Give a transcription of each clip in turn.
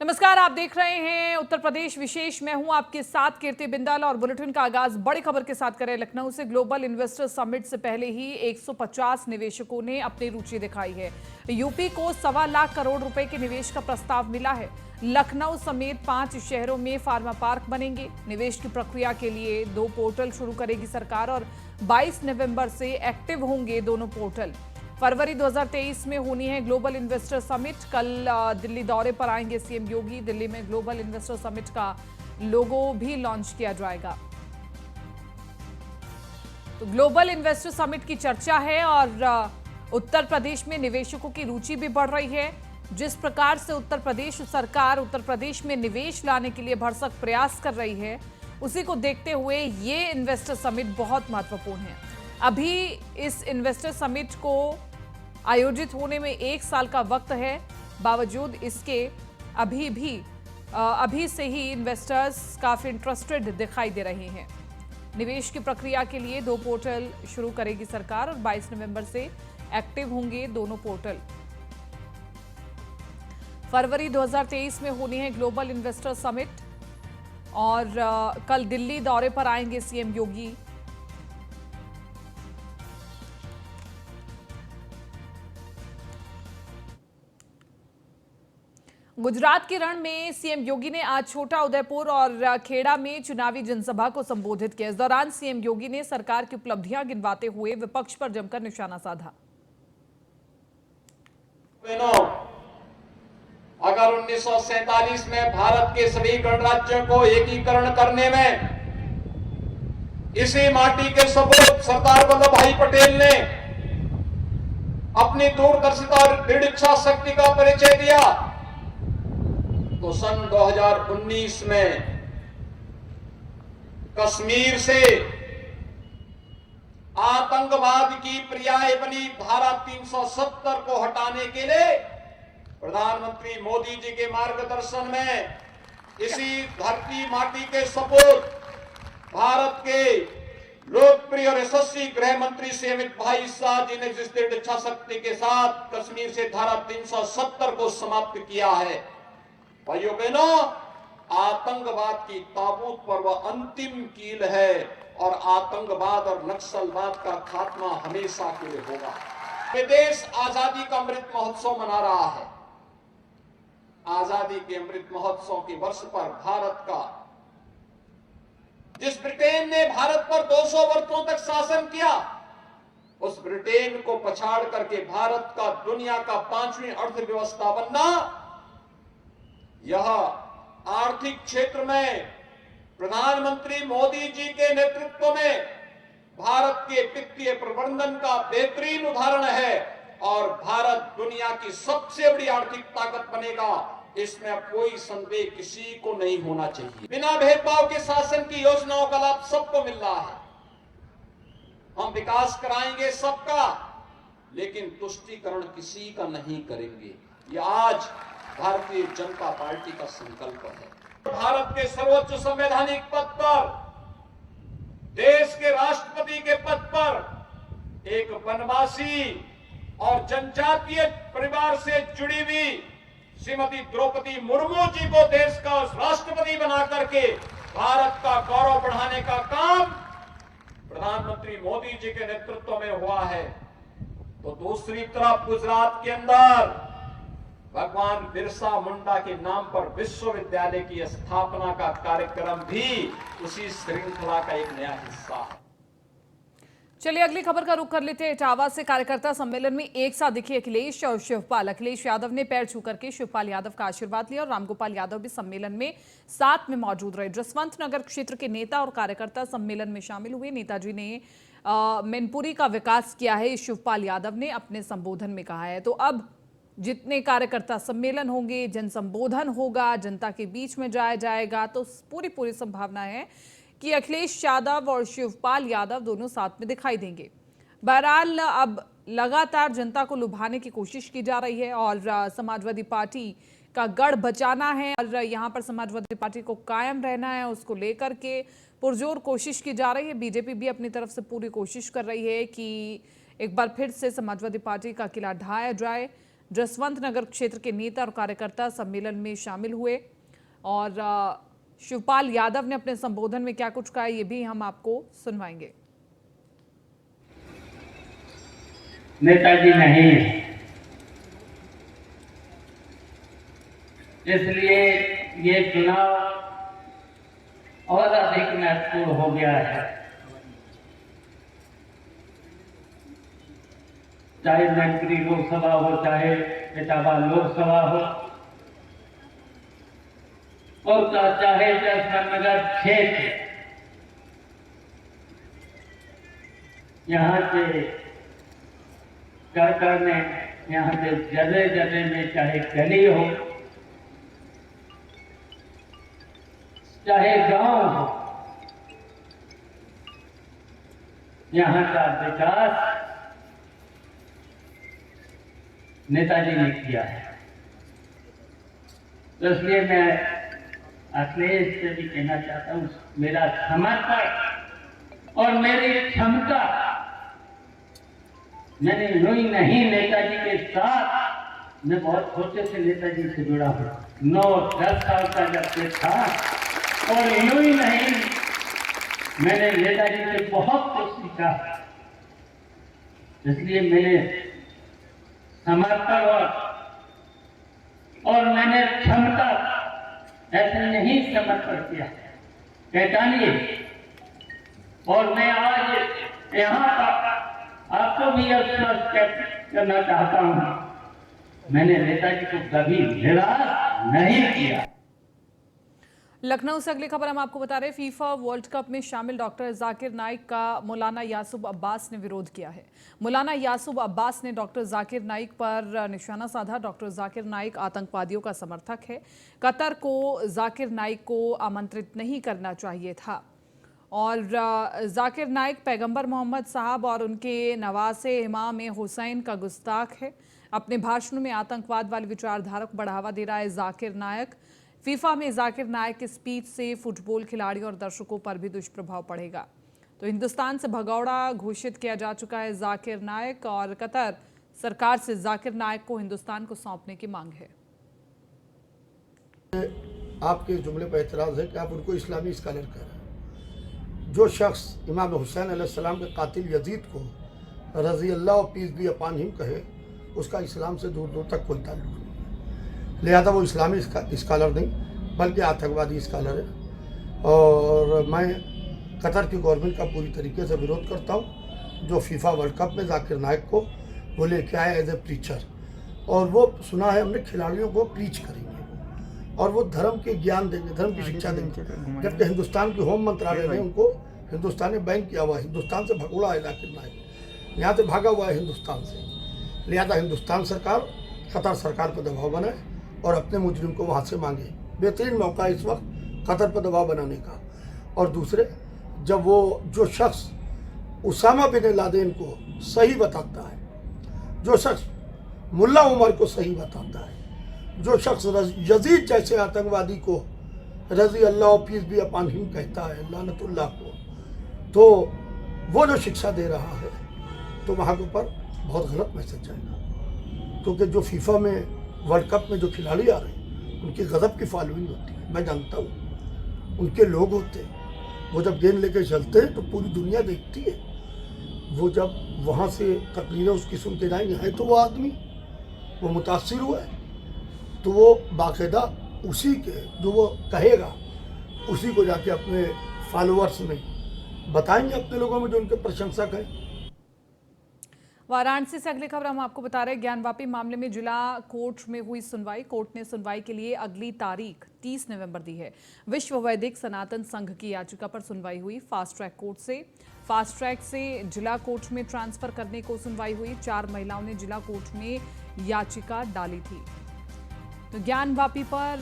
नमस्कार, आप देख रहे हैं उत्तर प्रदेश विशेष। मैं हूं आपके साथ कीर्ति बिंदल और बुलेटिन का आगाज बड़ी खबर के साथ करें। लखनऊ से ग्लोबल इन्वेस्टर समिट से पहले ही 150 निवेशकों ने अपनी रुचि दिखाई है। यूपी को 1.25 लाख करोड़ रुपए के निवेश का प्रस्ताव मिला है। लखनऊ समेत 5 शहरों में फार्मा पार्क बनेंगे। निवेश की प्रक्रिया के लिए 2 पोर्टल शुरू करेगी सरकार और 22 नवंबर से एक्टिव होंगे दोनों पोर्टल। फरवरी 2023 में होनी है ग्लोबल इन्वेस्टर समिट। कल दिल्ली दौरे पर आएंगे सीएम योगी। दिल्ली में ग्लोबल इन्वेस्टर समिट का लोगो भी लॉन्च किया जाएगा। तो ग्लोबल इन्वेस्टर समिट की चर्चा है और उत्तर प्रदेश में निवेशकों की रुचि भी बढ़ रही है। जिस प्रकार से उत्तर प्रदेश सरकार उत्तर प्रदेश में निवेश लाने के लिए भरसक प्रयास कर रही है, उसी को देखते हुए ये इन्वेस्टर समिट बहुत महत्वपूर्ण है। अभी इस इन्वेस्टर समिट को आयोजित होने में 1 साल का वक्त है। बावजूद इसके अभी से ही इन्वेस्टर्स काफी इंटरेस्टेड दिखाई दे रहे हैं। निवेश की प्रक्रिया के लिए 2 पोर्टल शुरू करेगी सरकार और 22 नवंबर से एक्टिव होंगे दोनों पोर्टल। फरवरी 2023 में होनी है ग्लोबल इन्वेस्टर समिट और कल दिल्ली दौरे पर आएंगे सीएम योगी। गुजरात के रण में सीएम योगी ने आज छोटा उदयपुर और खेड़ा में चुनावी जनसभा को संबोधित किया। इस दौरान सीएम योगी ने सरकार की उपलब्धियां गिनवाते हुए विपक्ष पर जमकर निशाना साधा। अगर 1947 में भारत के सभी गणराज्यों को एकीकरण करने में इसी माटी के सपूत सरदार वल्लभ भाई पटेल ने अपनी दूरदर्शिता और दृढ़ इच्छा शक्ति का परिचय दिया, तो सन 2019 में कश्मीर से आतंकवाद की पर्याय बनी धारा 370 को हटाने के लिए प्रधानमंत्री मोदी जी के मार्गदर्शन में इसी धरती माटी के सपूत भारत के लोकप्रिय और यशस्वी गृह मंत्री श्री अमित भाई शाह जी ने जिस दृढ़ इच्छा शक्ति के साथ कश्मीर से धारा 370 को समाप्त किया है, भाइयों बहनों, आतंकवाद की ताबूत पर वह अंतिम कील है और आतंकवाद और नक्सलवाद का खात्मा हमेशा के लिए होगा। ये देश आजादी का अमृत महोत्सव मना रहा है। आजादी के अमृत महोत्सव के वर्ष पर भारत का, जिस ब्रिटेन ने भारत पर 200 वर्षों तक शासन किया, उस ब्रिटेन को पछाड़ करके भारत का दुनिया का 5वीं अर्थव्यवस्था बनना, यह आर्थिक क्षेत्र में प्रधानमंत्री मोदी जी के नेतृत्व में भारत के वित्तीय प्रबंधन का बेहतरीन उदाहरण है और भारत दुनिया की सबसे बड़ी आर्थिक ताकत बनेगा, इसमें अब कोई संदेह किसी को नहीं होना चाहिए। बिना भेदभाव के शासन की योजनाओं का लाभ सबको मिल रहा है। हम विकास कराएंगे सबका, लेकिन तुष्टीकरण किसी का नहीं करेंगे। ये आज भारतीय जनता पार्टी का संकल्प है। भारत के सर्वोच्च संवैधानिक पद पर, देश के राष्ट्रपति के पद पर एक वनवासी और जनजातीय परिवार से जुड़ी हुई श्रीमती द्रौपदी मुर्मू जी को देश का राष्ट्रपति बना करके भारत का गौरव बढ़ाने का काम प्रधानमंत्री मोदी जी के नेतृत्व में हुआ है। तो दूसरी तरफ गुजरात के अंदर भगवान बिरसा मुंडा के नाम पर विश्वविद्यालय की स्थापना का कार्यक्रम भी उसी श्रृंखला का एक नया हिस्सा है। चलिए अगली खबर का रुख कर लेते हैं। इटावा से कार्यकर्ता सम्मेलन में एक साथ दिखे अखिलेश और शिवपाल। अखिलेश यादव ने पैर छू करके शिवपाल यादव का आशीर्वाद लिया और रामगोपाल यादव भी सम्मेलन में साथ में मौजूद रहे। जसवंत नगर क्षेत्र के नेता और कार्यकर्ता सम्मेलन में शामिल हुए। नेताजी ने मैनपुरी का विकास किया है, शिवपाल यादव ने अपने संबोधन में कहा है। तो अब जितने कार्यकर्ता सम्मेलन होंगे, जन संबोधन होगा, जनता के बीच में जाया जाएगा, तो पूरी संभावना है कि अखिलेश यादव और शिवपाल यादव दोनों साथ में दिखाई देंगे। बहरहाल अब लगातार जनता को लुभाने की कोशिश की जा रही है और समाजवादी पार्टी का गढ़ बचाना है और यहाँ पर समाजवादी पार्टी को कायम रहना है, उसको लेकर के पुरजोर कोशिश की जा रही है। बीजेपी भी अपनी तरफ से पूरी कोशिश कर रही है कि एक बार फिर से समाजवादी पार्टी का किला ढाया जाए। जसवंत नगर क्षेत्र के नेता और कार्यकर्ता सम्मेलन में शामिल हुए। और शिवपाल यादव ने अपने संबोधन में क्या कुछ कहा, ये भी हम आपको सुनवाएंगे। नेताजी नहीं, इसलिए ये चुनाव और अधिक महत्वपूर्ण हो गया है। चाहे मैनपुरी लोकसभा हो, चाहे इटावा लोकसभा हो, और चाहे जसवंत नगर क्षेत्र, यहाँ से कर में, यहाँ से जगह जगह में, चाहे गली हो, चाहे गांव हो, यहाँ का विकास नेताजी ने किया है। तो इसलिए मैं अखिलेश से भी कहना चाहता हूँ, मेरा समर्पण और मेरी क्षमता, मैंने यूं ही नहीं नेताजी के साथ, मैं बहुत छोटे से नेताजी से जुड़ा हूँ, 9-10 साल का जब से था, और यूं ही नहीं मैंने नेताजी से बहुत कुछ सीखा। इसलिए मैंने समर्पण और मैंने क्षमता ऐसे नहीं समर्पण किया, पहचानिए। और मैं आज यहाँ पर आपको भी आश्वस्त करना चाहता हूँ, मैंने नेताजी को कभी निराश नहीं किया। लखनऊ से अगली खबर हम आपको बता रहे हैं। फीफा वर्ल्ड कप में शामिल डॉक्टर जाकिर नाइक का मौलाना यासूब अब्बास ने विरोध किया है। मौलाना यासूब अब्बास ने डॉक्टर जाकिर नाइक पर निशाना साधा। डॉक्टर जाकिर नाइक आतंकवादियों का समर्थक है। कतर को जाकिर नाइक को आमंत्रित नहीं करना चाहिए था। और जाकिर नाइक पैगंबर मोहम्मद साहब और उनके नवासे इमाम हुसैन का गुस्ताख है। अपने भाषणों में आतंकवाद वाली विचारधारा को बढ़ावा दे रहा है जाकिर नाइक। फीफा में जाकिर नाइक की स्पीच से फुटबॉल खिलाड़ियों और दर्शकों पर भी दुष्प्रभाव पड़ेगा। तो हिंदुस्तान से भगौड़ा घोषित किया जा चुका है जाकिर नाइक, और कतर सरकार से जाकिर नाइक को हिंदुस्तान को सौंपने की मांग है। आपके जुमले पर एतराज़ है कि आप उनको इस्लामी स्कॉलर कह रहे हैं। जो शख्स इमाम हुसैन अलैहिस्सलाम के कातिल यजीद को रज़ी अल्लाह पीस बी अपॉन हिम कहे, उसका इस्लाम से दूर दूर तक कोई ताल्लुक नहीं है। लिहाजा वो इस्लामी स्कॉलर नहीं बल्कि आतंकवादी स्कॉलर है। और मैं कतर की गवर्नमेंट का पूरी तरीके से विरोध करता हूँ, जो फीफा वर्ल्ड कप में जाकिर नाइक को वो लेके आए एज ए प्रीचर। और वो सुना है हमने खिलाड़ियों को प्रीच करेंगे और वो धर्म के ज्ञान देंगे, धर्म की शिक्षा देंगे। जबकि हिंदुस्तान की होम मंत्रालय ने उनको हिंदुस्तान ने बैन किया हुआ है। हिंदुस्तान से भगोड़ा है जाकिर नाइक, यहाँ से भागा हुआ है हिंदुस्तान से। लिहाजा हिंदुस्तान सरकार कतर सरकार पर दबाव बनाए और अपने मुजरिम को वहाँ से मांगे। बेहतरीन मौका है इस वक्त कतर पर दबाव बनाने का। और दूसरे, जब वो जो शख्स उसामा बिन लादेन को सही बताता है, जो शख्स मुल्ला उमर को सही बताता है, जो शख्स यजीद जैसे आतंकवादी को रज़ी अल्लाह पीस भी अपॉन हिम कहता है, लानतुल्लाह को, तो वो जो शिक्षा दे रहा है तो वहाँ के ऊपर बहुत गलत मैसेज जाएगा। क्योंकि जो फीफा में वर्ल्ड कप में जो खिलाड़ी आ रहे हैं उनकी गज़ब की फॉलोइंग होती है, मैं जानता हूँ। उनके लोग होते हैं, वो जब गेंद लेके चलते हैं तो पूरी दुनिया देखती है। वो जब वहाँ से तकरीरें उसकी सुन के जाएंगे, है तो वो आदमी वो मुतासिर हुआ है, तो वो बाकायदा उसी के जो वो कहेगा उसी को जाके अपने फॉलोअर्स में बताएंगे, अपने लोगों में जो उनके प्रशंसक हैं। वाराणसी से अगली खबर हम आपको बता रहे हैं। ज्ञानवापी मामले में जिला कोर्ट में हुई सुनवाई। कोर्ट ने सुनवाई के लिए अगली तारीख 30 नवंबर दी है। विश्व वैदिक सनातन संघ की याचिका पर सुनवाई हुई। फास्ट ट्रैक से जिला कोर्ट में ट्रांसफर करने को सुनवाई हुई। 4 महिलाओं ने जिला कोर्ट में याचिका डाली थी। तो ज्ञानवापी पर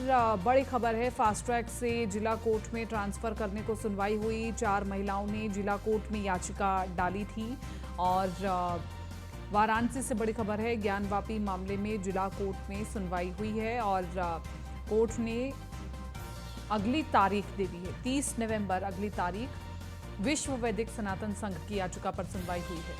बड़ी खबर है। फास्ट ट्रैक से जिला कोर्ट में ट्रांसफर करने को सुनवाई हुई। 4 महिलाओं ने जिला कोर्ट में याचिका डाली थी। और वाराणसी से बड़ी खबर है। ज्ञानवापी मामले में जिला कोर्ट में सुनवाई हुई है और कोर्ट ने अगली तारीख दे दी है, 30 नवंबर अगली तारीख। विश्व वैदिक सनातन संघ की याचिका पर सुनवाई हुई है।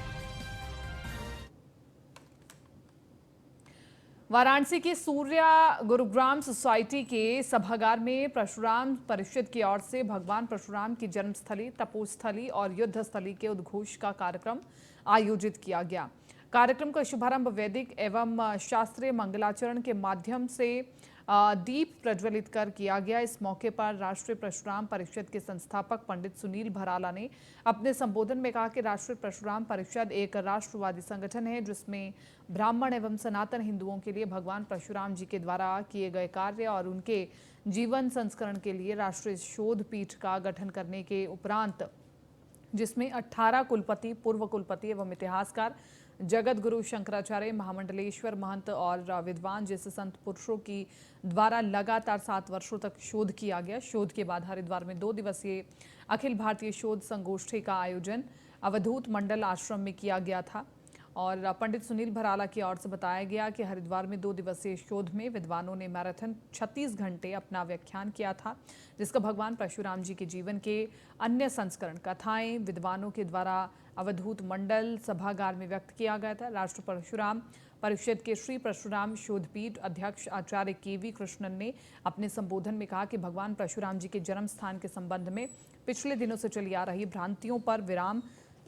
वाराणसी की सूर्या गुरुग्राम सोसाइटी के सभागार में परशुराम परिषद की ओर से भगवान परशुराम की जन्मस्थली, तपोस्थली और युद्ध स्थली के उद्घोष का कार्यक्रम आयोजित किया गया। कार्यक्रम का शुभारंभ वैदिक एवं शास्त्रीय मंगलाचरण के माध्यम से दीप प्रज्वलित कर किया गया। इस मौके पर राष्ट्रीय परशुराम परिषद के संस्थापक पंडित सुनील भराला ने अपने संबोधन में कहा कि राष्ट्रीय परशुराम परिषद एक राष्ट्रवादी संगठन है जिसमें ब्राह्मण एवं सनातन हिंदुओं के लिए भगवान परशुराम जी के द्वारा किए गए कार्य और उनके जीवन संस्करण के लिए राष्ट्रीय शोध पीठ का गठन करने के उपरांत जिसमें 18 कुलपति, पूर्व कुलपति एवं इतिहासकार, जगत गुरु शंकराचार्य, महामंडलेश्वर महंत और विद्वान जैसे संत पुरुषों की द्वारा लगातार 7 वर्षों तक शोध किया गया। शोध के बाद हरिद्वार में 2 दिवसीय अखिल भारतीय शोध संगोष्ठी का आयोजन अवधूत मंडल आश्रम में किया गया था और पंडित सुनील भराला की ओर से बताया गया कि हरिद्वार में 2 दिवसीय शोध में विद्वानों ने मैराथन 36 घंटे अपना व्याख्यान किया था, जिसका भगवान परशुराम जी के जीवन के अन्य संस्करण कथाएं विद्वानों के द्वारा अवधूत मंडल सभागार में व्यक्त किया गया था। राष्ट्र परशुराम परिषद के श्री परशुराम शोधपीठ अध्यक्ष आचार्य KV कृष्णन ने अपने संबोधन में कहा कि भगवान परशुराम जी के जन्म स्थान के संबंध में पिछले दिनों से चली आ रही भ्रांतियों पर विराम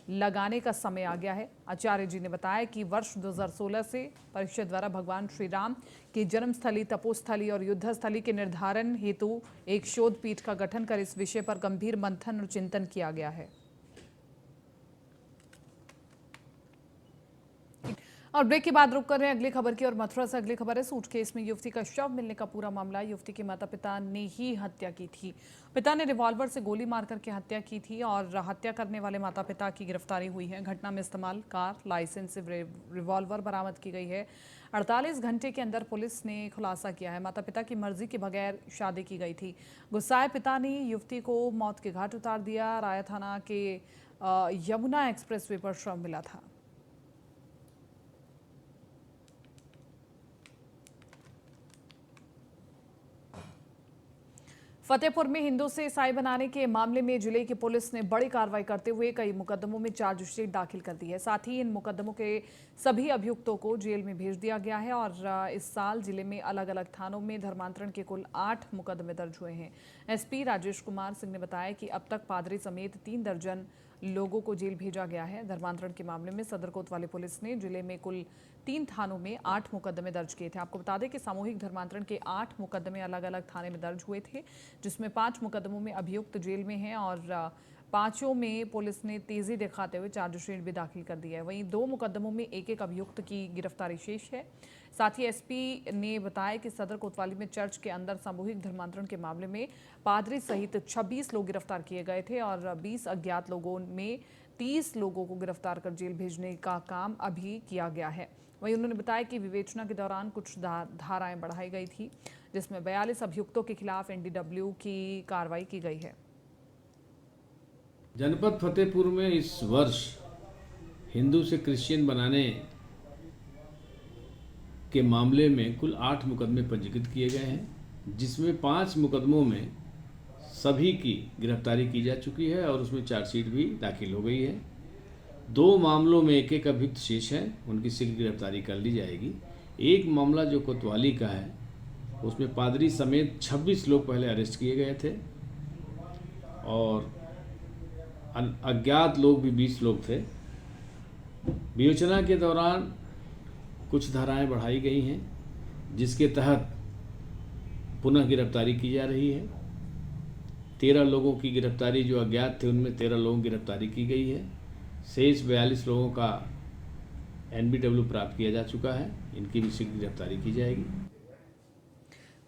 लगाने का समय आ गया है। आचार्य जी ने बताया कि वर्ष 2016 से परिषद द्वारा भगवान श्री राम की जन्मस्थली, तपोस्थली और युद्ध स्थली के निर्धारण हेतु एक शोध पीठ का गठन कर इस विषय पर गंभीर मंथन और चिंतन किया गया है। और ब्रेक के बाद रुक कर रहे हैं अगली खबर की और मथुरा से अगली खबर है। सूटकेस में युवती का शव मिलने का पूरा मामला। युवती के माता पिता ने ही हत्या की थी। पिता ने रिवॉल्वर से गोली मारकर के हत्या की थी और हत्या करने वाले माता पिता की गिरफ्तारी हुई है। घटना में इस्तेमाल कार, लाइसेंस रिवॉल्वर बरामद की गई है। 48 घंटे के अंदर पुलिस ने खुलासा किया है माता पिता की मर्जी के बगैर शादी की गई थी। गुस्साए पिता ने युवती को मौत के घाट उतार दिया। राया थाना के यमुना एक्सप्रेसवे पर शव मिला था। फतेहपुर में हिंदू से ईसाई बनाने के मामले में जिले की पुलिस ने बड़ी कार्रवाई करते हुए कई मुकदमों में चार्जशीट दाखिल कर दी है। साथ ही इन मुकदमों के सभी अभियुक्तों को जेल में भेज दिया गया है और इस साल जिले में अलग अलग थानों में धर्मांतरण के कुल 8 मुकदमे दर्ज हुए हैं। SP राजेश कुमार सिंह ने बताया कि अब तक पादरी समेत 3 दर्जन लोगों को जेल भेजा गया है। धर्मांतरण के मामले में सदर कोतवाली पुलिस ने जिले में कुल 3 थानों में 8 मुकदमे दर्ज किए थे। आपको बता दें कि सामूहिक धर्मांतरण के 8 मुकदमे अलग अलग थाने में दर्ज हुए थे, जिसमें 5 मुकदमों में अभियुक्त जेल में हैं और 5 में पुलिस ने तेजी दिखाते हुए चार्जशीट भी दाखिल कर दिया है। वहीं 2 मुकदमों में एक अभियुक्त की गिरफ्तारी शेष है। साथ ही SP ने बताया कि सदर कोतवाली में चर्च के अंदर सामूहिक धर्मांतरण के मामले में पादरी सहित 26 लोग गिरफ्तार किए गए थे और 20 अज्ञात लोगों में 30 लोगों को गिरफ्तार कर जेल भेजने का काम अभी किया गया है। वहीं उन्होंने बताया कि विवेचना के दौरान कुछ धाराएं बढ़ाई गई थी, जिसमें 42 अभियुक्तों के खिलाफ NDW की कार्रवाई की गई है। जनपद फतेहपुर में इस वर्ष हिंदू से क्रिश्चियन बनाने के मामले में कुल 8 मुकदमे पंजीकृत किए गए हैं, जिसमें 5 मुकदमों में सभी की गिरफ्तारी की जा चुकी है और उसमें चार्जशीट भी दाखिल हो गई है। 2 मामलों में एक अभियुक्त शेष है, उनकी शीघ्र गिरफ्तारी कर ली जाएगी। एक मामला जो कोतवाली का है उसमें पादरी समेत 26 लोग पहले अरेस्ट किए गए थे और अज्ञात लोग भी 20 लोग थे। विवेचना के दौरान कुछ धाराएं बढ़ाई गई हैं, जिसके तहत पुनः गिरफ्तारी की जा रही है। 13 लोगों की गिरफ्तारी जो अज्ञात थे उनमें 13 लोगों की गिरफ्तारी की गई है। शेष 42 लोगों का NBW प्राप्त किया जा चुका है, इनकी भी शीघ्र गिरफ्तारी की जाएगी।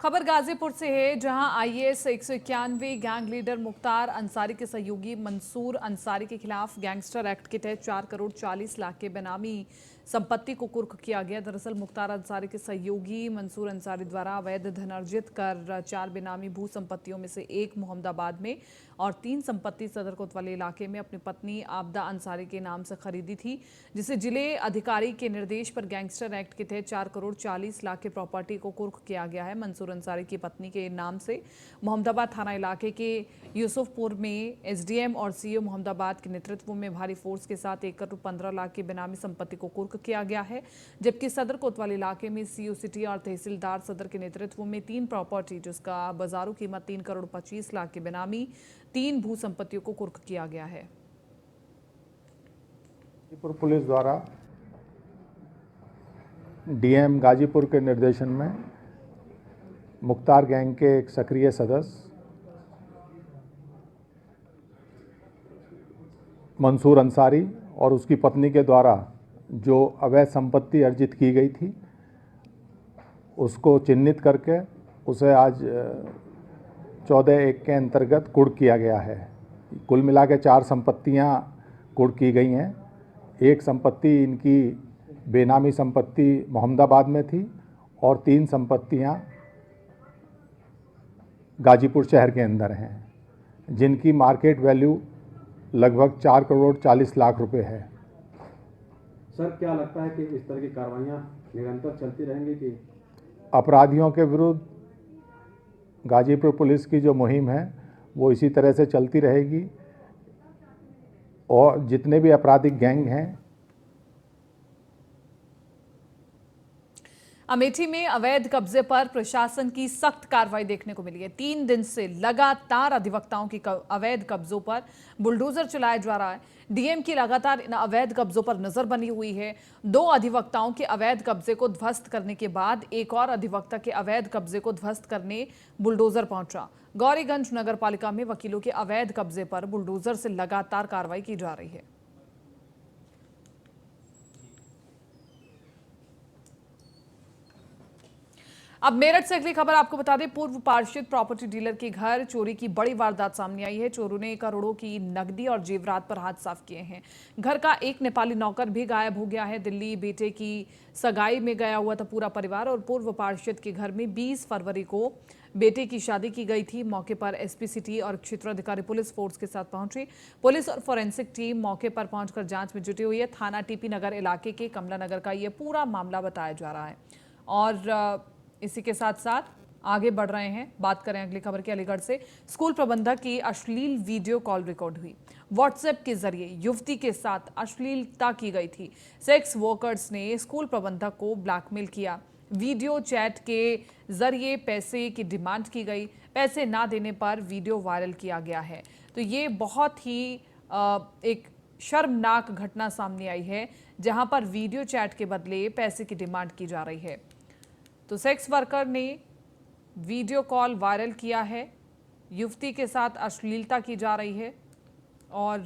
खबर गाजीपुर से है, जहां IAS 191 gang leader Mukhtar Ansari के सहयोगी मंसूर अंसारी के खिलाफ गैंगस्टर एक्ट के तहत 4 करोड़ 40 लाख के बेनामी संपत्ति को कुर्क किया गया। दरअसल मुख्तार अंसारी के सहयोगी मंसूर अंसारी द्वारा अवैध धन अर्जित कर 4 बेनामी भू संपत्तियों में से एक मोहम्मदाबाद में और 3 संपत्ति सदर कोतवाली इलाके में अपनी पत्नी आबदा अंसारी के नाम से खरीदी थी, जिसे जिले अधिकारी के निर्देश पर गैंगस्टर एक्ट के तहत 4 करोड़ 40 लाख की प्रॉपर्टी को कुर्क किया गया है। मंसूर अंसारी की पत्नी के नाम से मोहम्मदाबाद थाना इलाके के यूसुफपुर में SDM और CO मोहम्मदाबाद के नेतृत्व में भारी फोर्स के साथ 1 करोड़ 15 लाख की बेनामी संपत्ति को कुर्क किया गया है, जबकि सदर कोतवाल इलाके में सीओ सिटी और तहसीलदार सदर के नेतृत्व में 3 प्रॉपर्टी जिसका बाजारू कीमत 3 करोड़ 25 लाख की बेनामी 3 भू संपत्तियों को कुर्क किया गया है। गाजीपुर पुलिस द्वारा डीएम गाजीपुर के निर्देशन में मुख्तार गैंग के एक सक्रिय सदस्य मंसूर अंसारी और उसकी पत्नी के द्वारा जो अवैध संपत्ति अर्जित की गई थी उसको चिन्हित करके उसे आज 14(1) के अंतर्गत कुर्क किया गया है। कुल मिला के 4 संपत्तियां कुर्क की गई हैं। एक संपत्ति इनकी बेनामी संपत्ति मोहम्मदाबाद में थी और 3 संपत्तियां गाजीपुर शहर के अंदर हैं, जिनकी मार्केट वैल्यू लगभग 4 करोड़ 40 लाख रुपए है। सर, क्या लगता है कि इस तरह की कार्रवाइयाँ निरंतर चलती रहेंगी कि अपराधियों के विरुद्ध गाजीपुर पुलिस की जो मुहिम है वो इसी तरह से चलती रहेगी और जितने भी आपराधिक गैंग हैं। अमेठी में अवैध कब्जे पर प्रशासन की सख्त कार्रवाई देखने को मिली है। 3 दिन से लगातार अधिवक्ताओं की अवैध कब्जों पर बुलडोजर चलाया जा रहा है। डीएम की लगातार इन अवैध कब्जों पर नजर बनी हुई है। 2 अधिवक्ताओं के अवैध कब्जे को ध्वस्त करने के बाद एक और अधिवक्ता के अवैध कब्जे को ध्वस्त करने बुलडोजर पहुंचा। गौरीगंज नगर पालिका में वकीलों के अवैध कब्जे पर बुलडोजर से लगातार कार्रवाई की जा रही है। अब मेरठ से अगली खबर आपको बता दें, पूर्व पार्षद प्रॉपर्टी डीलर के घर चोरी की बड़ी वारदात सामने आई है। चोरों ने करोड़ों की नकदी और जेवरात पर हाथ साफ किए हैं। घर का एक नेपाली नौकर भी गायब हो गया है। दिल्ली बेटे की सगाई में गया हुआ था पूरा परिवार और पूर्व पार्षद के घर में 20 फरवरी को बेटे की शादी की गई थी। मौके पर एसपी सिटी और क्षेत्राधिकारी पुलिस फोर्स के साथ पहुंची। पुलिस और फोरेंसिक टीम मौके पर पहुंचकर जांच में जुटी हुई है। थाना टीपी नगर इलाके के कमला नगर का यह पूरा मामला बताया जा रहा है। और इसी के साथ साथ आगे बढ़ रहे हैं, बात करें अगली खबर की। अलीगढ़ से स्कूल प्रबंधक की अश्लील वीडियो कॉल रिकॉर्ड हुई। व्हाट्सएप के जरिए युवती के साथ अश्लीलता की गई थी। सेक्स वर्कर्स ने स्कूल प्रबंधक को ब्लैकमेल किया। वीडियो चैट के जरिए पैसे की डिमांड की गई। पैसे ना देने पर वीडियो वायरल किया गया है। तो ये बहुत ही एक शर्मनाक घटना सामने आई है, जहां पर वीडियो चैट के बदले पैसे की डिमांड की जा रही है। तो सेक्स वर्कर ने वीडियो कॉल वायरल किया है। युवती के साथ अश्लीलता की जा रही है और